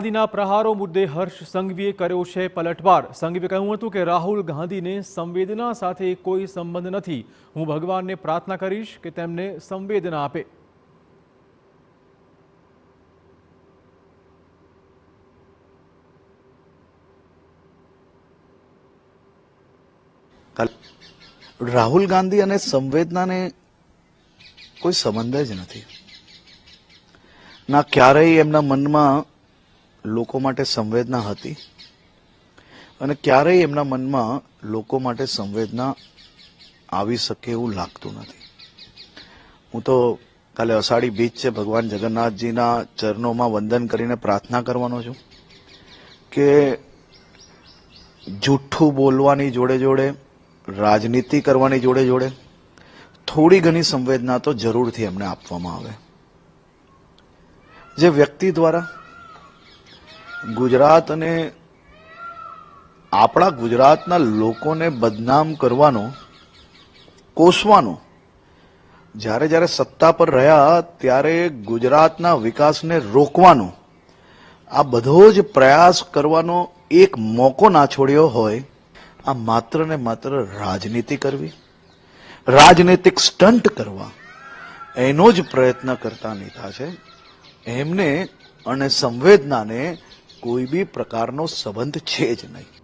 ગાંધીના પ્રહારો મુદ્દે હર્ષ સંઘવીએ કર્યો છે પલટવાર। સંઘવીએ કહ્યું હતું કે રાહુલ ગાંધીને સંવેદના સાથે કોઈ સંબંધ નથી। હું ભગવાનને પ્રાર્થના કરીશ કે તેમને સંવેદના આપે। રાહુલ ગાંધી અને સંવેદનાને કોઈ સંબંધ જ નથી। ના ક્યારેય એમના મનમાં લોકો માટે સંવેદના હતી અને ક્યારેય એમના મનમાં લોકો માટે સંવેદના આવી શકે એવું લાગતું નથી। હું તો કાલે અષાઢી બીજ છે, ભગવાન જગન્નાથજીના ચરણોમાં વંદન કરીને પ્રાર્થના કરવાનો છું કે જૂઠું બોલવાની જોડે જોડે, રાજનીતિ કરવાની જોડે જોડે થોડી ઘણી સંવેદના તો જરૂરથી એમને આપવામાં આવે। જે વ્યક્તિ દ્વારા ગુજરાત અને આપણા ગુજરાતના લોકોને બદનામ કરવાનો, કોસવાનો, જ્યારે જ્યારે સત્તા પર રહ્યા ત્યારે ગુજરાતના વિકાસને રોકવાનો આ બધો જ પ્રયાસ કરવાનો એક મોકો ના છોડ્યો હોય। આ માત્ર ને માત્ર રાજનીતિ કરવી, રાજનૈતિક સ્ટન્ટ કરવા, એનો જ પ્રયત્ન કરતા નેતા છે। એમને અને સંવેદનાને કોઈ બી પ્રકારનો સંબંધ છે જ નહીં।